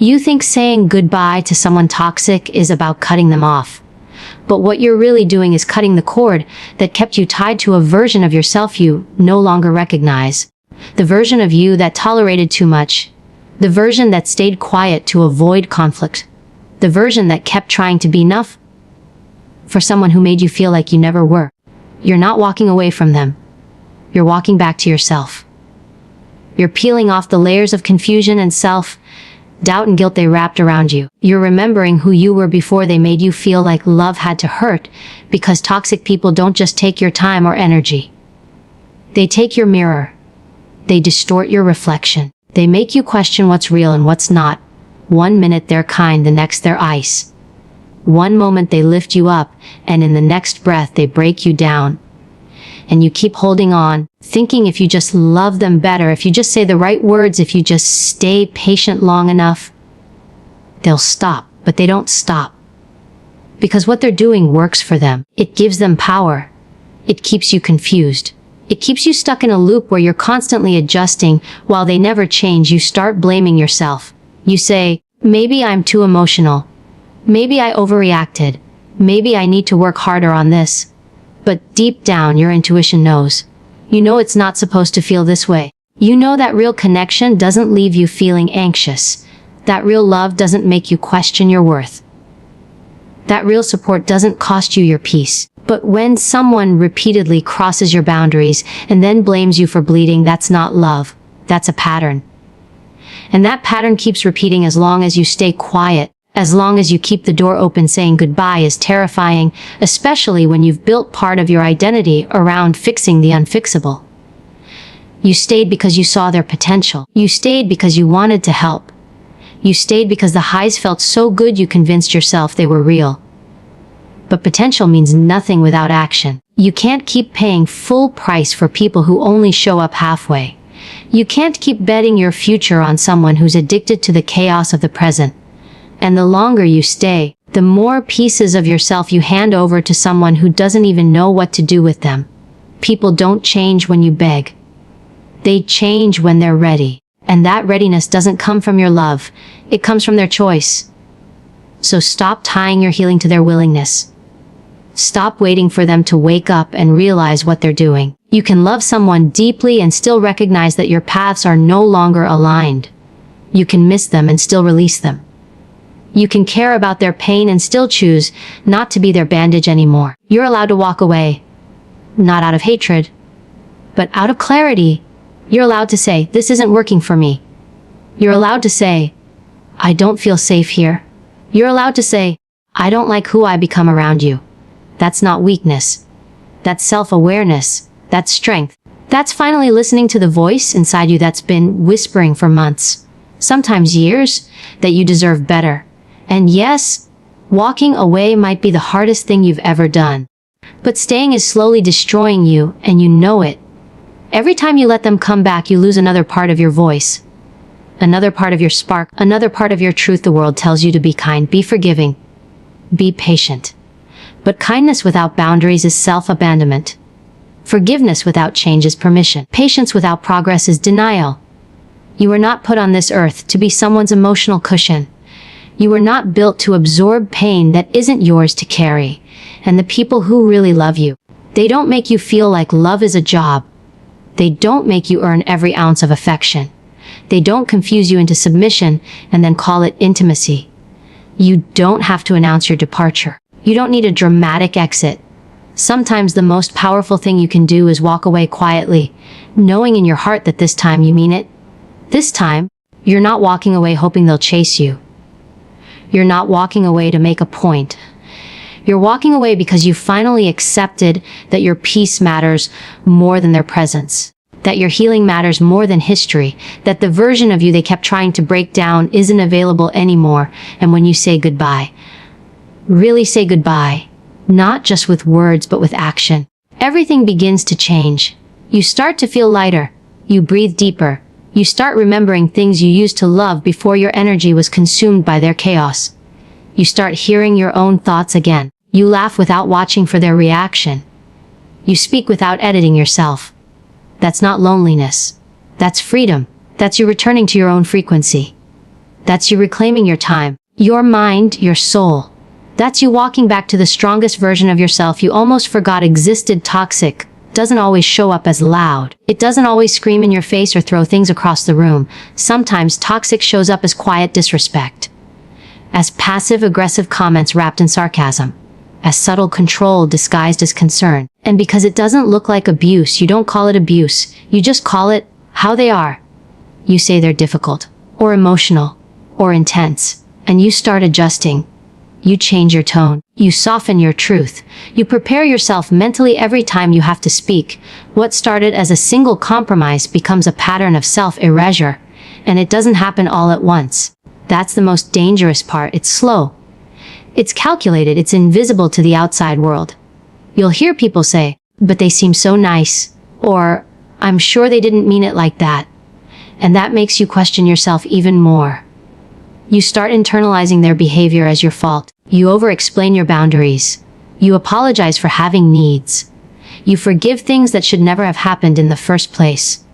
You think saying goodbye to someone toxic is about cutting them off. But what you're really doing is cutting the cord that kept you tied to a version of yourself you no longer recognize. The version of you that tolerated too much. The version that stayed quiet to avoid conflict. The version that kept trying to be enough for someone who made you feel like you never were. You're not walking away from them. You're walking back to yourself. You're peeling off the layers of confusion and self-doubt and guilt they wrapped around you. You're remembering who you were before they made you feel like love had to hurt, because toxic people don't just take your time or energy. They take your mirror. They distort your reflection. They make you question what's real and what's not. One minute they're kind, the next they're ice. One moment they lift you up, and in the next breath they break you down. And you keep holding on, thinking if you just love them better, if you just say the right words, if you just stay patient long enough, they'll stop. But they don't stop. Because what they're doing works for them. It gives them power. It keeps you confused. It keeps you stuck in a loop where you're constantly adjusting. While they never change, you start blaming yourself. You say, maybe I'm too emotional. Maybe I overreacted. Maybe I need to work harder on this. But deep down, your intuition knows. You know it's not supposed to feel this way. You know that real connection doesn't leave you feeling anxious. That real love doesn't make you question your worth. That real support doesn't cost you your peace. But when someone repeatedly crosses your boundaries and then blames you for bleeding, that's not love. That's a pattern. And that pattern keeps repeating as long as you stay quiet. As long as you keep the door open. Saying goodbye is terrifying, especially when you've built part of your identity around fixing the unfixable. You stayed because you saw their potential. You stayed because you wanted to help. You stayed because the highs felt so good you convinced yourself they were real. But potential means nothing without action. You can't keep paying full price for people who only show up halfway. You can't keep betting your future on someone who's addicted to the chaos of the present. And the longer you stay, the more pieces of yourself you hand over to someone who doesn't even know what to do with them. People don't change when you beg. They change when they're ready. And that readiness doesn't come from your love. It comes from their choice. So stop tying your healing to their willingness. Stop waiting for them to wake up and realize what they're doing. You can love someone deeply and still recognize that your paths are no longer aligned. You can miss them and still release them. You can care about their pain and still choose not to be their bandage anymore. You're allowed to walk away. Not out of hatred, but out of clarity. You're allowed to say, this isn't working for me. You're allowed to say, I don't feel safe here. You're allowed to say, I don't like who I become around you. That's not weakness. That's self-awareness. That's strength. That's finally listening to the voice inside you that's been whispering for months, sometimes years, that you deserve better. And yes, walking away might be the hardest thing you've ever done. But staying is slowly destroying you, and you know it. Every time you let them come back, you lose another part of your voice. Another part of your spark. Another part of your truth. The world tells you to be kind, be forgiving, be patient. But kindness without boundaries is self-abandonment. Forgiveness without change is permission. Patience without progress is denial. You were not put on this earth to be someone's emotional cushion. You were not built to absorb pain that isn't yours to carry. And the people who really love you, they don't make you feel like love is a job. They don't make you earn every ounce of affection. They don't confuse you into submission and then call it intimacy. You don't have to announce your departure. You don't need a dramatic exit. Sometimes the most powerful thing you can do is walk away quietly, knowing in your heart that this time you mean it. This time, you're not walking away hoping they'll chase you. You're not walking away to make a point. You're walking away because you finally accepted that your peace matters more than their presence. That your healing matters more than history. That the version of you they kept trying to break down isn't available anymore. And when you say goodbye, really say goodbye. Not just with words, but with action. Everything begins to change. You start to feel lighter. You breathe deeper. You start remembering things you used to love before your energy was consumed by their chaos. You start hearing your own thoughts again. You laugh without watching for their reaction. You speak without editing yourself. That's not loneliness. That's freedom. That's you returning to your own frequency. That's you reclaiming your time, your mind, your soul. That's you walking back to the strongest version of yourself you almost forgot existed. Toxic doesn't always show up as loud. It doesn't always scream in your face or throw things across the room. Sometimes toxic shows up as quiet disrespect, as passive-aggressive comments wrapped in sarcasm, as subtle control disguised as concern. And because it doesn't look like abuse, you don't call it abuse. You just call it how they are. You say they're difficult, or emotional, or intense, and you start adjusting. You change your tone. You soften your truth. You prepare yourself mentally every time you have to speak. What started as a single compromise becomes a pattern of self-erasure, and it doesn't happen all at once. That's the most dangerous part. It's slow. It's calculated. It's invisible to the outside world. You'll hear people say, "But they seem so nice," or "I'm sure they didn't mean it like that." And that makes you question yourself even more. You start internalizing their behavior as your fault. You over-explain your boundaries. You apologize for having needs. You forgive things that should never have happened in the first place.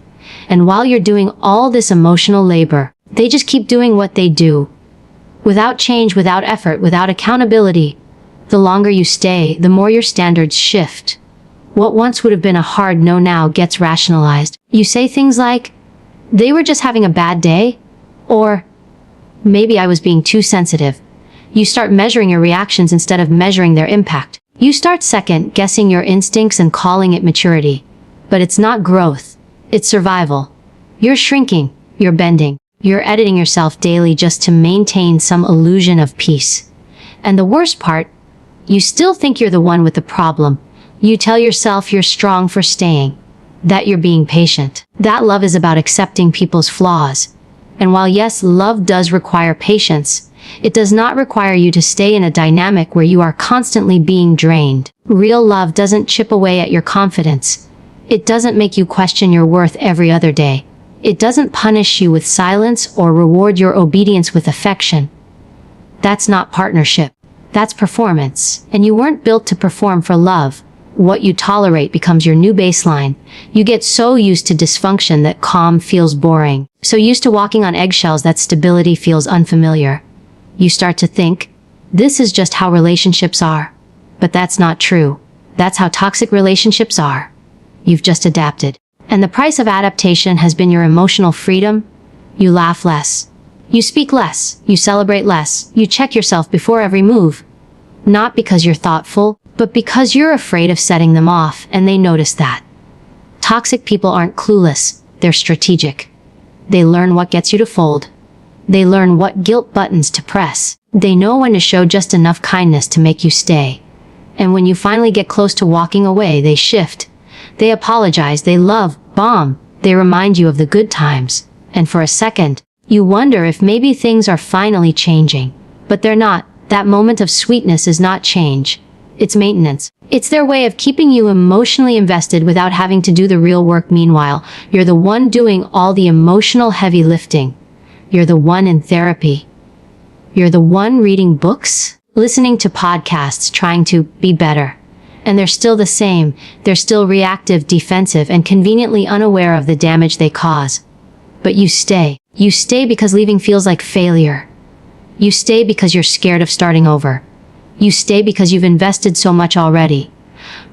And while you're doing all this emotional labor, they just keep doing what they do. Without change, without effort, without accountability. The longer you stay, the more your standards shift. What once would have been a hard no now gets rationalized. You say things like, "They were just having a bad day," or "Maybe I was being too sensitive." You start measuring your reactions instead of measuring their impact. You start second-guessing your instincts and calling it maturity. But it's not growth. It's survival. You're shrinking. You're bending. You're editing yourself daily just to maintain some illusion of peace. And the worst part, you still think you're the one with the problem. You tell yourself you're strong for staying, that you're being patient. That love is about accepting people's flaws. And while yes, love does require patience, it does not require you to stay in a dynamic where you are constantly being drained. Real love doesn't chip away at your confidence. It doesn't make you question your worth every other day. It doesn't punish you with silence or reward your obedience with affection. That's not partnership. That's performance. And you weren't built to perform for love. What you tolerate becomes your new baseline. You get so used to dysfunction that calm feels boring. So used to walking on eggshells that stability feels unfamiliar. You start to think, this is just how relationships are. But that's not true. That's how toxic relationships are. You've just adapted. And the price of adaptation has been your emotional freedom. You laugh less. You speak less. You celebrate less. You check yourself before every move. Not because you're thoughtful, but because you're afraid of setting them off, and they notice that. Toxic people aren't clueless. They're strategic. They learn what gets you to fold. They learn what guilt buttons to press. They know when to show just enough kindness to make you stay. And when you finally get close to walking away, they shift. They apologize, they love, bomb. They remind you of the good times. And for a second, you wonder if maybe things are finally changing. But they're not. That moment of sweetness is not change. It's maintenance. It's their way of keeping you emotionally invested without having to do the real work. Meanwhile, you're the one doing all the emotional heavy lifting. You're the one in therapy. You're the one reading books, listening to podcasts, trying to be better. And they're still the same. They're still reactive, defensive, and conveniently unaware of the damage they cause. But you stay. You stay because leaving feels like failure. You stay because you're scared of starting over. You stay because you've invested so much already.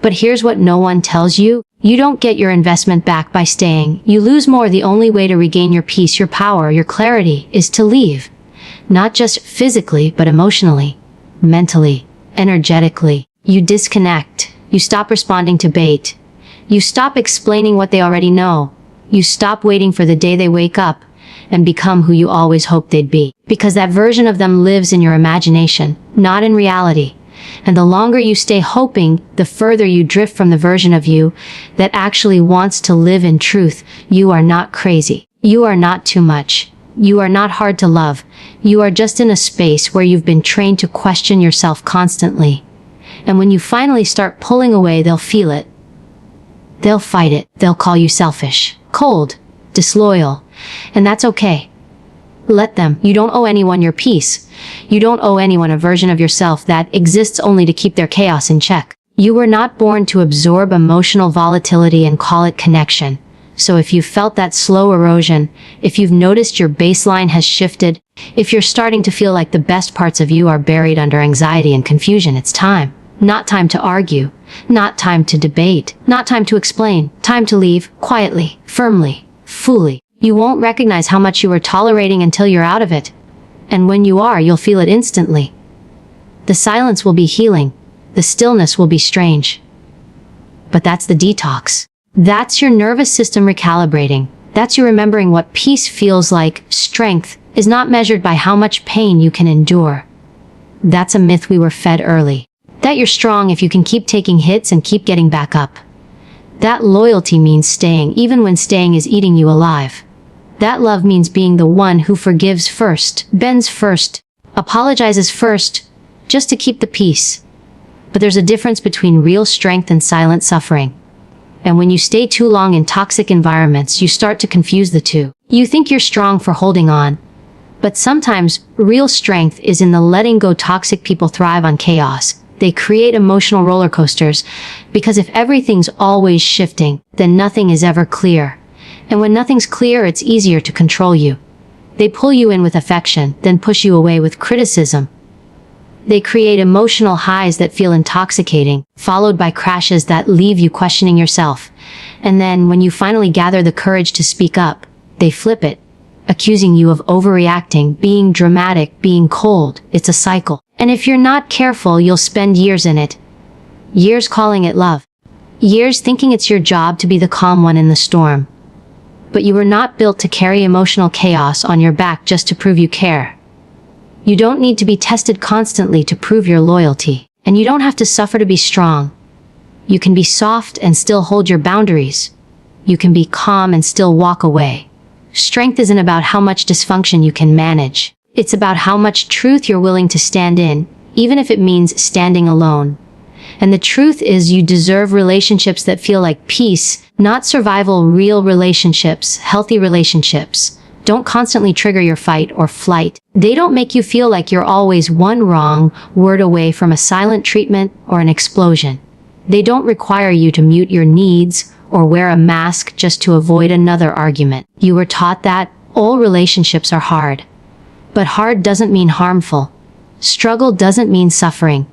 But here's what no one tells you. You don't get your investment back by staying. You lose more. The only way to regain your peace, your power, your clarity is to leave. Not just physically, but emotionally, mentally, energetically. You disconnect. You stop responding to bait. You stop explaining what they already know. You stop waiting for the day they wake up and become who you always hoped they'd be. Because that version of them lives in your imagination, not in reality. And the longer you stay hoping, the further you drift from the version of you that actually wants to live in truth. You are not crazy. You are not too much. You are not hard to love. You are just in a space where you've been trained to question yourself constantly. And when you finally start pulling away, they'll feel it. They'll fight it. They'll call you selfish, cold, disloyal. And that's okay. Let them. You don't owe anyone your peace. You don't owe anyone a version of yourself that exists only to keep their chaos in check. You were not born to absorb emotional volatility and call it connection. So if you've felt that slow erosion, if you've noticed your baseline has shifted, if you're starting to feel like the best parts of you are buried under anxiety and confusion, it's time. Not time to argue, not time to debate, not time to explain, time to leave, quietly, firmly, fully. You won't recognize how much you were tolerating until you're out of it. And when you are, you'll feel it instantly. The silence will be healing. The stillness will be strange. But that's the detox. That's your nervous system recalibrating. That's you remembering what peace feels like. Strength is not measured by how much pain you can endure. That's a myth we were fed early. That you're strong if you can keep taking hits and keep getting back up. That loyalty means staying even when staying is eating you alive. That love means being the one who forgives first, bends first, apologizes first, just to keep the peace. But there's a difference between real strength and silent suffering. And when you stay too long in toxic environments, you start to confuse the two. You think you're strong for holding on. But sometimes, real strength is in the letting go. Toxic people thrive on chaos. They create emotional roller coasters, because if everything's always shifting, then nothing is ever clear. And when nothing's clear, it's easier to control you. They pull you in with affection, then push you away with criticism. They create emotional highs that feel intoxicating, followed by crashes that leave you questioning yourself. And then, when you finally gather the courage to speak up, they flip it, accusing you of overreacting, being dramatic, being cold. It's a cycle. And if you're not careful, you'll spend years in it. Years calling it love. Years thinking it's your job to be the calm one in the storm. But you were not built to carry emotional chaos on your back just to prove you care. You don't need to be tested constantly to prove your loyalty. And you don't have to suffer to be strong. You can be soft and still hold your boundaries. You can be calm and still walk away. Strength isn't about how much dysfunction you can manage. It's about how much truth you're willing to stand in, even if it means standing alone. And the truth is, you deserve relationships that feel like peace, not survival. Real relationships, healthy relationships, don't constantly trigger your fight or flight. They don't make you feel like you're always one wrong word away from a silent treatment or an explosion. They don't require you to mute your needs or wear a mask just to avoid another argument. You were taught that all relationships are hard. But hard doesn't mean harmful. Struggle doesn't mean suffering.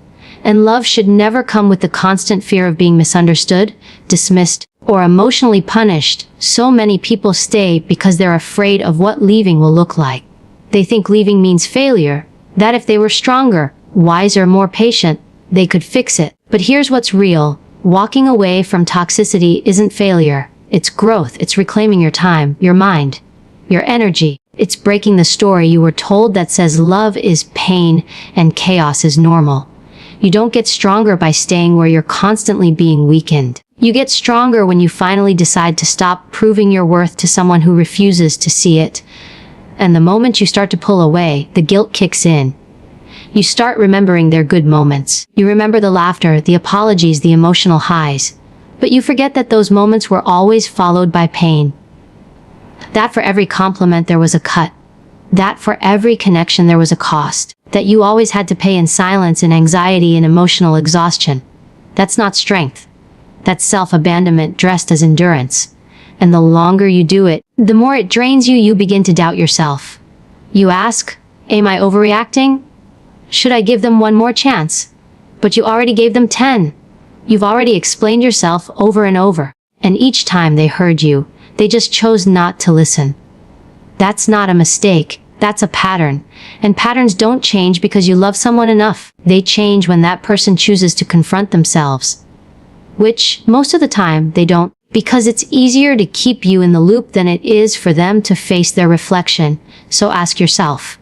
And love should never come with the constant fear of being misunderstood, dismissed, or emotionally punished. So many people stay because they're afraid of what leaving will look like. They think leaving means failure, that if they were stronger, wiser, more patient, they could fix it. But here's what's real. Walking away from toxicity isn't failure. It's growth. It's reclaiming your time, your mind, your energy. It's breaking the story you were told that says love is pain and chaos is normal. You don't get stronger by staying where you're constantly being weakened. You get stronger when you finally decide to stop proving your worth to someone who refuses to see it. And the moment you start to pull away, the guilt kicks in. You start remembering their good moments. You remember the laughter, the apologies, the emotional highs. But you forget that those moments were always followed by pain. That for every compliment there was a cut. That for every connection there was a cost. That you always had to pay in silence, in anxiety, and emotional exhaustion. That's not strength. That's self-abandonment dressed as endurance. And the longer you do it, the more it drains you. You begin to doubt yourself. You ask, am I overreacting? Should I give them one more chance? But you already gave them 10. You've already explained yourself over and over. And each time they heard you, they just chose not to listen. That's not a mistake. That's a pattern. And patterns don't change because you love someone enough. They change when that person chooses to confront themselves. Which, most of the time, they don't. Because it's easier to keep you in the loop than it is for them to face their reflection. So ask yourself,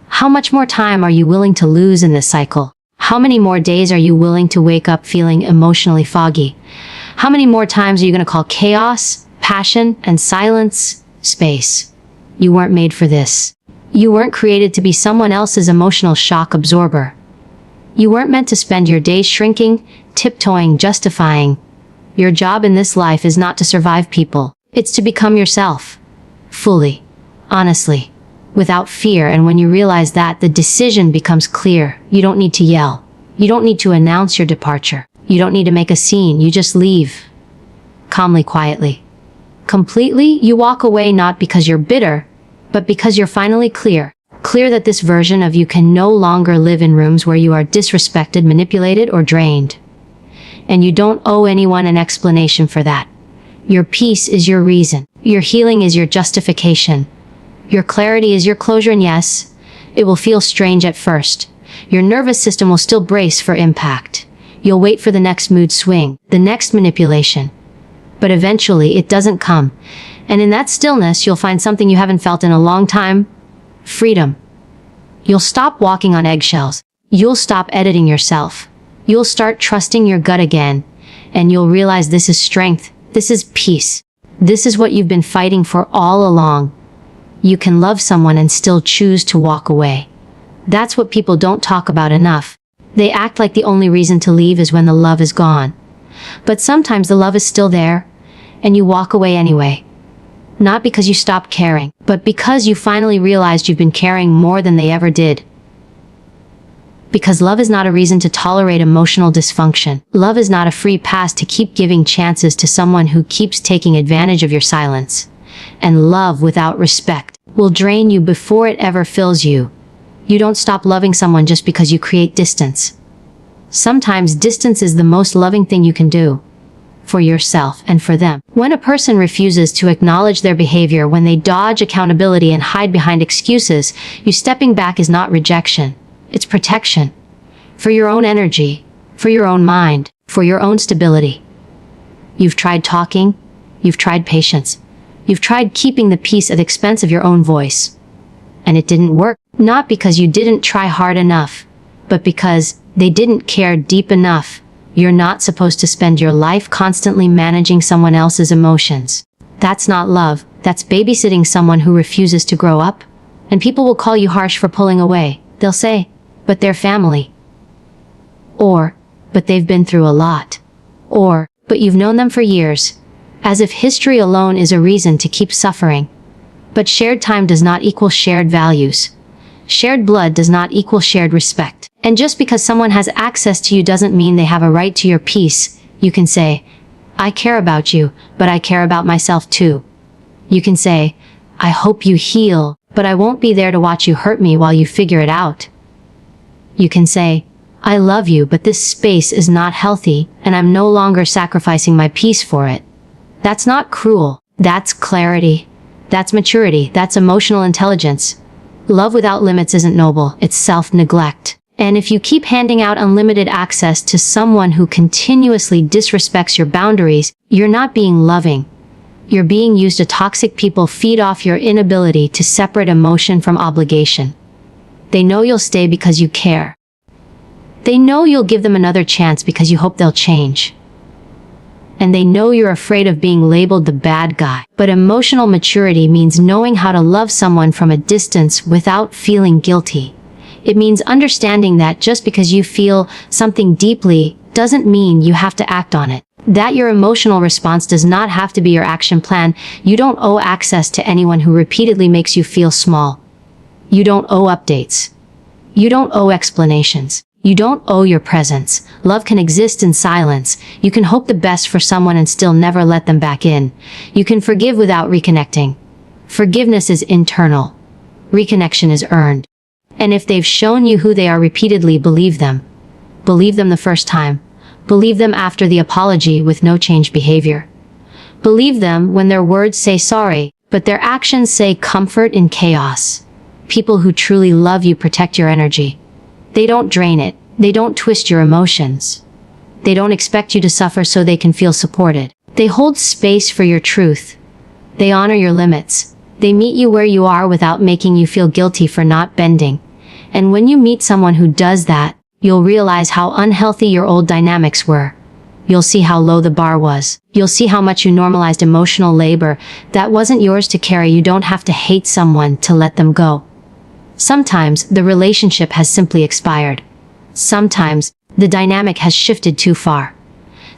how much more time are you willing to lose in this cycle? How many more days are you willing to wake up feeling emotionally foggy? How many more times are you going to call chaos, passion, and silence space? You weren't made for this. You weren't created to be someone else's emotional shock absorber. You weren't meant to spend your days shrinking, tiptoeing, justifying. Your job in this life is not to survive people. It's to become yourself. Fully. Honestly. Without fear. And when you realize that, the decision becomes clear. You don't need to yell. You don't need to announce your departure. You don't need to make a scene. You just leave. Calmly, quietly. completely, you walk away not because you're bitter, but because you're finally clear. Clear that this version of you can no longer live in rooms where you are disrespected, manipulated, or drained. And you don't owe anyone an explanation for that. Your peace is your reason. Your healing is your justification. Your clarity is your closure, and yes, it will feel strange at first. Your nervous system will still brace for impact. You'll wait for the next mood swing, the next manipulation. But eventually, it doesn't come. And in that stillness, you'll find something you haven't felt in a long time. Freedom. You'll stop walking on eggshells. You'll stop editing yourself. You'll start trusting your gut again. And you'll realize this is strength. This is peace. This is what you've been fighting for all along. You can love someone and still choose to walk away. That's what people don't talk about enough. They act like the only reason to leave is when the love is gone. But sometimes the love is still there, and you walk away anyway. Not because you stopped caring, but because you finally realized you've been caring more than they ever did. Because love is not a reason to tolerate emotional dysfunction. Love is not a free pass to keep giving chances to someone who keeps taking advantage of your silence. And love without respect will drain you before it ever fills you. You don't stop loving someone just because you create distance. Sometimes distance is the most loving thing you can do. For yourself and for them. When a person refuses to acknowledge their behavior, when they dodge accountability and hide behind excuses, you stepping back is not rejection. It's protection. For your own energy, for your own mind, for your own stability. You've tried talking, you've tried patience, you've tried keeping the peace at the expense of your own voice. And it didn't work, not because you didn't try hard enough, but because they didn't care deep enough. You're not supposed to spend your life constantly managing someone else's emotions. That's not love, that's babysitting someone who refuses to grow up. And people will call you harsh for pulling away. They'll say, but they're family. Or, but they've been through a lot. Or, but you've known them for years. As if history alone is a reason to keep suffering. But shared time does not equal shared values. Shared blood does not equal shared respect. And just because someone has access to you doesn't mean they have a right to your peace. You can say, I care about you, but I care about myself too. You can say, I hope you heal, but I won't be there to watch you hurt me while you figure it out. You can say, I love you, but this space is not healthy, and I'm no longer sacrificing my peace for it. That's not cruel. That's clarity. That's maturity. That's emotional intelligence. Love without limits isn't noble. It's self-neglect. And if you keep handing out unlimited access to someone who continuously disrespects your boundaries, you're not being loving. You're being used. To toxic people feed off your inability to separate emotion from obligation. They know you'll stay because you care. They know you'll give them another chance because you hope they'll change. And they know you're afraid of being labeled the bad guy. But emotional maturity means knowing how to love someone from a distance without feeling guilty. It means understanding that just because you feel something deeply doesn't mean you have to act on it. That your emotional response does not have to be your action plan. You don't owe access to anyone who repeatedly makes you feel small. You don't owe updates. You don't owe explanations. You don't owe your presence. Love can exist in silence. You can hope the best for someone and still never let them back in. You can forgive without reconnecting. Forgiveness is internal. Reconnection is earned. And if they've shown you who they are repeatedly, believe them. Believe them the first time. Believe them after the apology with no changed behavior. Believe them when their words say sorry, but their actions say comfort in chaos. People who truly love you protect your energy. They don't drain it. They don't twist your emotions. They don't expect you to suffer so they can feel supported. They hold space for your truth. They honor your limits. They meet you where you are without making you feel guilty for not bending. And when you meet someone who does that, you'll realize how unhealthy your old dynamics were. You'll see how low the bar was. You'll see how much you normalized emotional labor that wasn't yours to carry. You don't have to hate someone to let them go. Sometimes the relationship has simply expired. Sometimes the dynamic has shifted too far.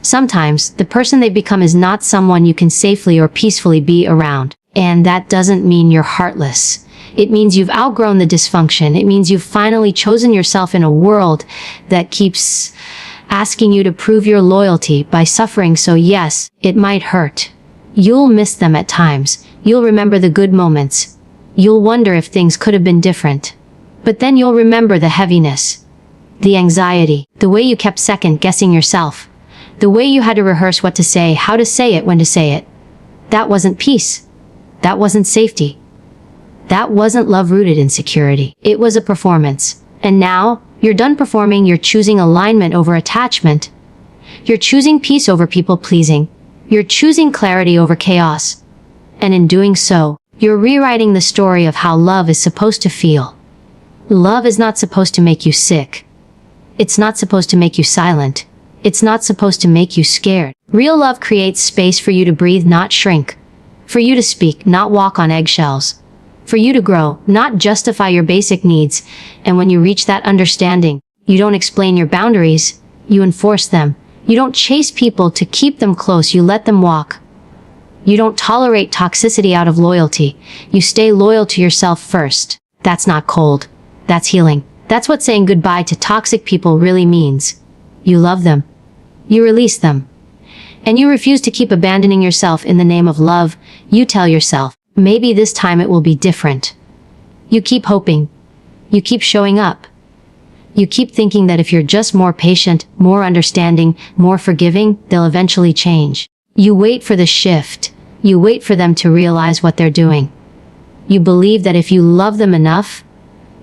Sometimes the person they've become is not someone you can safely or peacefully be around. And that doesn't mean you're heartless. It means you've outgrown the dysfunction. It means you've finally chosen yourself in a world that keeps asking you to prove your loyalty by suffering. So yes, it might hurt. You'll miss them at times. You'll remember the good moments. You'll wonder if things could have been different. But then you'll remember the heaviness, the anxiety, the way you kept second-guessing yourself, the way you had to rehearse what to say, how to say it, when to say it. That wasn't peace. That wasn't safety. That wasn't love rooted in security. It was a performance. And now, you're done performing, you're choosing alignment over attachment. You're choosing peace over people pleasing. You're choosing clarity over chaos. And in doing so, you're rewriting the story of how love is supposed to feel. Love is not supposed to make you sick. It's not supposed to make you silent. It's not supposed to make you scared. Real love creates space for you to breathe, not shrink. For you to speak, not walk on eggshells. For you to grow, not justify your basic needs. And when you reach that understanding, you don't explain your boundaries, you enforce them. You don't chase people to keep them close, you let them walk. You don't tolerate toxicity out of loyalty. You stay loyal to yourself first. That's not cold. That's healing. That's what saying goodbye to toxic people really means. You love them. You release them. And you refuse to keep abandoning yourself in the name of love. You tell yourself, maybe this time it will be different. You keep hoping. You keep showing up. You keep thinking that if you're just more patient, more understanding, more forgiving, they'll eventually change. You wait for the shift. You wait for them to realize what they're doing. You believe that if you love them enough,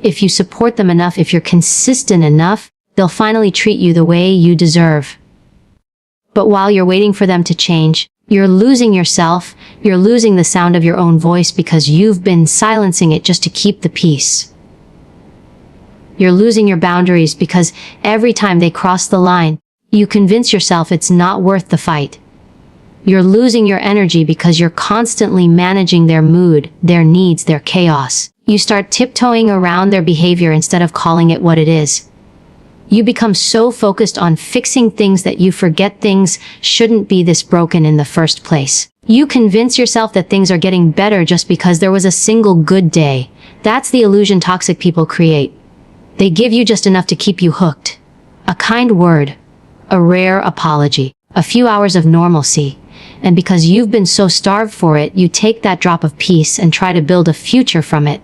if you support them enough, if you're consistent enough, they'll finally treat you the way you deserve. But while you're waiting for them to change, you're losing yourself, you're losing the sound of your own voice because you've been silencing it just to keep the peace. You're losing your boundaries because every time they cross the line, you convince yourself it's not worth the fight. You're losing your energy because you're constantly managing their mood, their needs, their chaos. You start tiptoeing around their behavior instead of calling it what it is. You become so focused on fixing things that you forget things shouldn't be this broken in the first place. You convince yourself that things are getting better just because there was a single good day. That's the illusion toxic people create. They give you just enough to keep you hooked. A kind word, a rare apology, a few hours of normalcy. And because you've been so starved for it, you take that drop of peace and try to build a future from it.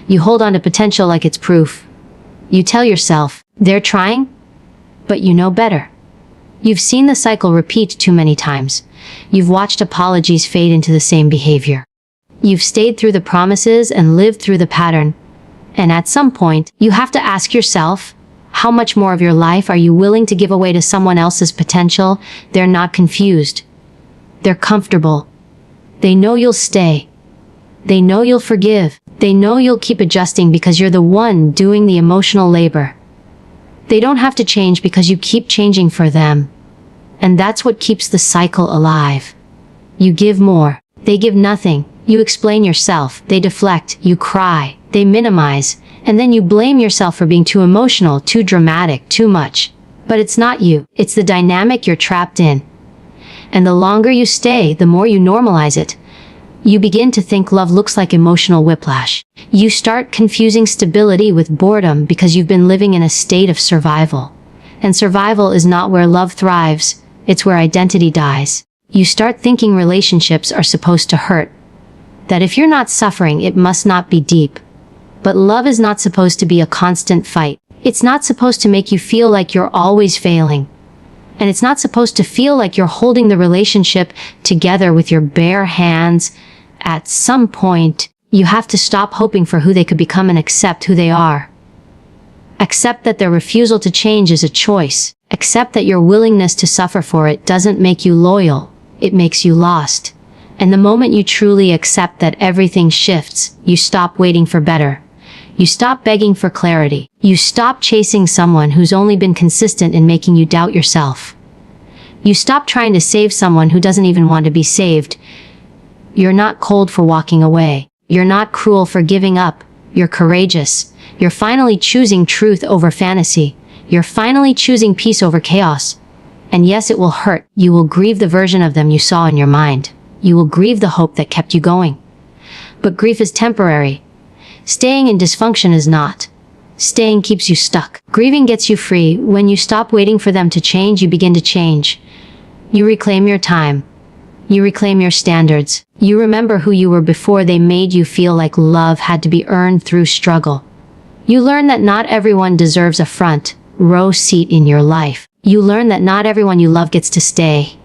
You hold on to potential like it's proof. You tell yourself, they're trying, but you know better. You've seen the cycle repeat too many times. You've watched apologies fade into the same behavior. You've stayed through the promises and lived through the pattern. And at some point, you have to ask yourself, how much more of your life are you willing to give away to someone else's potential? They're not confused. They're comfortable. They know you'll stay. They know you'll forgive. They know you'll keep adjusting because you're the one doing the emotional labor. They don't have to change because you keep changing for them. And that's what keeps the cycle alive. You give more. They give nothing. You explain yourself. They deflect. You cry. They minimize. And then you blame yourself for being too emotional, too dramatic, too much. But it's not you. It's the dynamic you're trapped in. And the longer you stay, the more you normalize it. You begin to think love looks like emotional whiplash. You start confusing stability with boredom because you've been living in a state of survival. And survival is not where love thrives, it's where identity dies. You start thinking relationships are supposed to hurt. That if you're not suffering, it must not be deep. But love is not supposed to be a constant fight. It's not supposed to make you feel like you're always failing. And it's not supposed to feel like you're holding the relationship together with your bare hands. At some point, you have to stop hoping for who they could become and accept who they are. Accept that their refusal to change is a choice. Accept that your willingness to suffer for it doesn't make you loyal. It makes you lost. And the moment you truly accept that everything shifts, you stop waiting for better. You stop begging for clarity. You stop chasing someone who's only been consistent in making you doubt yourself. You stop trying to save someone who doesn't even want to be saved. You're not cold for walking away. You're not cruel for giving up. You're courageous. You're finally choosing truth over fantasy. You're finally choosing peace over chaos. And yes, it will hurt. You will grieve the version of them you saw in your mind. You will grieve the hope that kept you going. But grief is temporary. Staying in dysfunction is not. Staying keeps you stuck. Grieving gets you free. When you stop waiting for them to change, you begin to change. You reclaim your time. You reclaim your standards. You remember who you were before they made you feel like love had to be earned through struggle. You learn that not everyone deserves a front row seat in your life. You learn that not everyone you love gets to stay.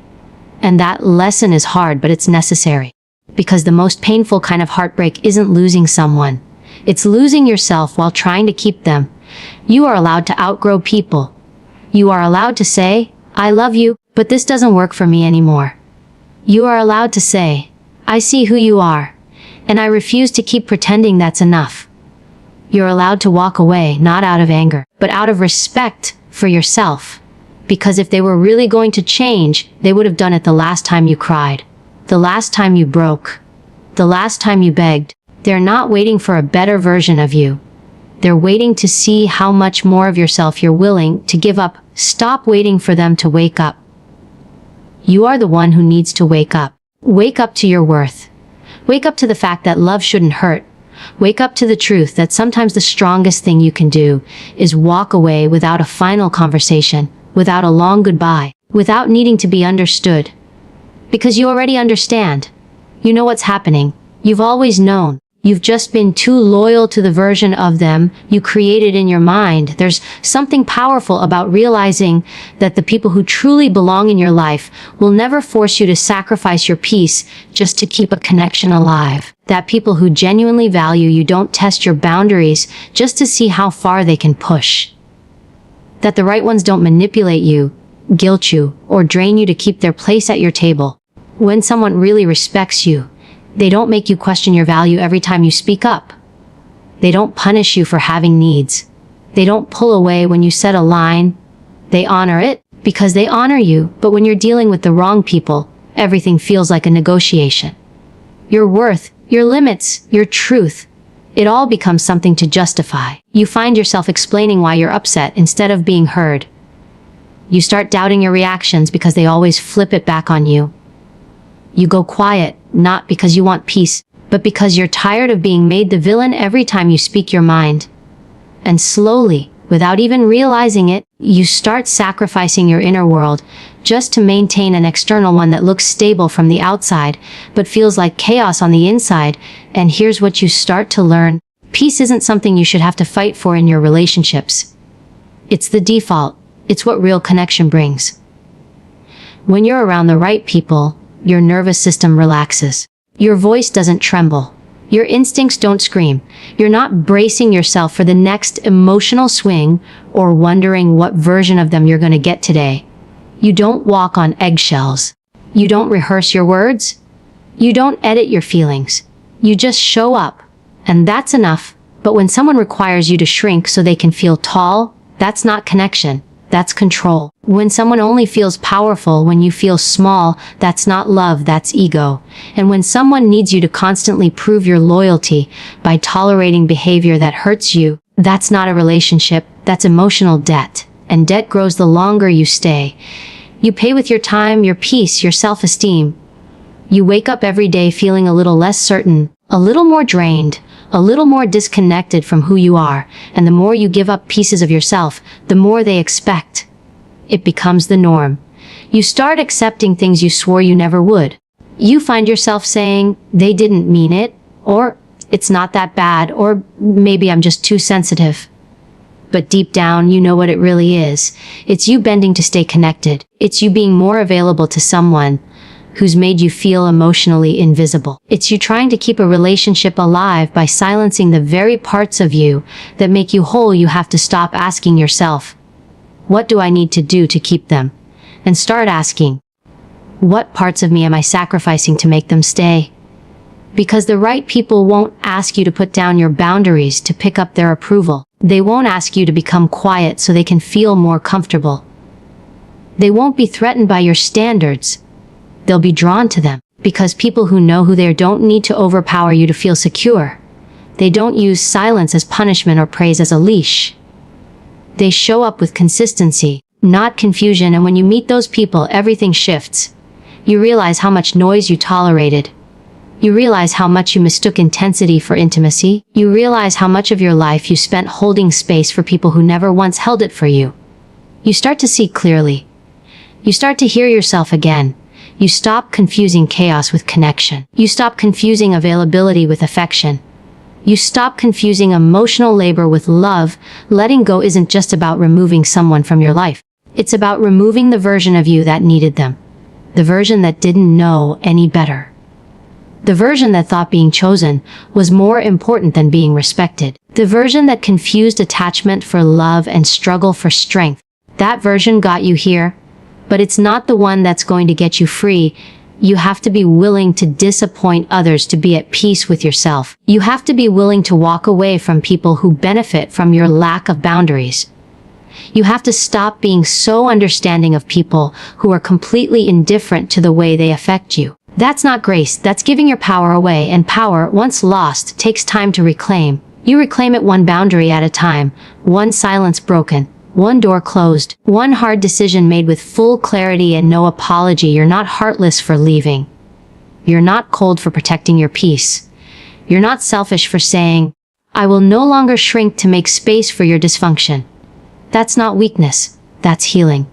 And that lesson is hard, but it's necessary. Because the most painful kind of heartbreak isn't losing someone. It's losing yourself while trying to keep them. You are allowed to outgrow people. You are allowed to say, I love you, but this doesn't work for me anymore. You are allowed to say, I see who you are, and I refuse to keep pretending that's enough. You're allowed to walk away, not out of anger, but out of respect for yourself. Because if they were really going to change, they would have done it the last time you cried, the last time you broke, the last time you begged. They're not waiting for a better version of you. They're waiting to see how much more of yourself you're willing to give up. Stop waiting for them to wake up. You are the one who needs to wake up. Wake up to your worth. Wake up to the fact that love shouldn't hurt. Wake up to the truth that sometimes the strongest thing you can do is walk away without a final conversation, without a long goodbye, without needing to be understood. Because you already understand. You know what's happening. You've always known. You've just been too loyal to the version of them you created in your mind. There's something powerful about realizing that the people who truly belong in your life will never force you to sacrifice your peace just to keep a connection alive. That people who genuinely value you don't test your boundaries just to see how far they can push. That the right ones don't manipulate you, guilt you, or drain you to keep their place at your table. When someone really respects you, they don't make you question your value every time you speak up. They don't punish you for having needs. They don't pull away when you set a line. They honor it because they honor you. But when you're dealing with the wrong people, everything feels like a negotiation. Your worth, your limits, your truth, it all becomes something to justify. You find yourself explaining why you're upset instead of being heard. You start doubting your reactions because they always flip it back on you. You go quiet, not because you want peace, but because you're tired of being made the villain every time you speak your mind. And slowly, without even realizing it, you start sacrificing your inner world just to maintain an external one that looks stable from the outside, but feels like chaos on the inside. And here's what you start to learn. Peace isn't something you should have to fight for in your relationships. It's the default. It's what real connection brings. When you're around the right people, your nervous system relaxes. Your voice doesn't tremble. Your instincts don't scream. You're not bracing yourself for the next emotional swing or wondering what version of them you're going to get today. You don't walk on eggshells. You don't rehearse your words. You don't edit your feelings. You just show up. And that's enough. But when someone requires you to shrink so they can feel tall, that's not connection. That's control. When someone only feels powerful when you feel small, that's not love, that's ego. And when someone needs you to constantly prove your loyalty by tolerating behavior that hurts you, that's not a relationship, that's emotional debt. And debt grows the longer you stay. You pay with your time, your peace, your self-esteem. You wake up every day feeling a little less certain, a little more drained, a little more disconnected from who you are, and the more you give up pieces of yourself, the more they expect. It becomes the norm. You start accepting things you swore you never would. You find yourself saying, they didn't mean it, or it's not that bad, or maybe I'm just too sensitive. But deep down, you know what it really is. It's you bending to stay connected. It's you being more available to someone who's made you feel emotionally invisible. It's you trying to keep a relationship alive by silencing the very parts of you that make you whole. You have to stop asking yourself, what do I need to do to keep them? And start asking, what parts of me am I sacrificing to make them stay? Because the right people won't ask you to put down your boundaries to pick up their approval. They won't ask you to become quiet so they can feel more comfortable. They won't be threatened by your standards. They'll be drawn to them, because people who know who they are don't need to overpower you to feel secure. They don't use silence as punishment or praise as a leash. They show up with consistency, not confusion, and when you meet those people, everything shifts. You realize how much noise you tolerated. You realize how much you mistook intensity for intimacy. You realize how much of your life you spent holding space for people who never once held it for you. You start to see clearly. You start to hear yourself again. You stop confusing chaos with connection. You stop confusing availability with affection. You stop confusing emotional labor with love. Letting go isn't just about removing someone from your life. It's about removing the version of you that needed them. The version that didn't know any better. The version that thought being chosen was more important than being respected. The version that confused attachment for love and struggle for strength. That version got you here, but it's not the one that's going to get you free. You have to be willing to disappoint others to be at peace with yourself. You have to be willing to walk away from people who benefit from your lack of boundaries. You have to stop being so understanding of people who are completely indifferent to the way they affect you. That's not grace, that's giving your power away, and power, once lost, takes time to reclaim. You reclaim it one boundary at a time, one silence broken, one door closed, one hard decision made with full clarity and no apology. You're not heartless for leaving. You're not cold for protecting your peace. You're not selfish for saying, I will no longer shrink to make space for your dysfunction. That's not weakness, that's healing.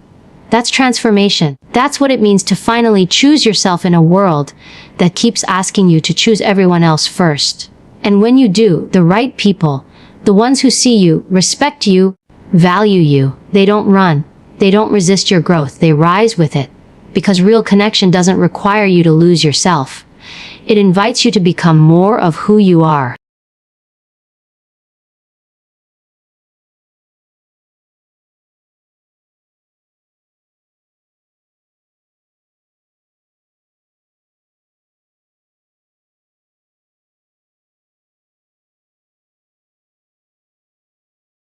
That's transformation. That's what it means to finally choose yourself in a world that keeps asking you to choose everyone else first. And when you do, the right people, the ones who see you, respect you, value you, they don't run. They don't resist your growth. They rise with it. Because real connection doesn't require you to lose yourself. It invites you to become more of who you are.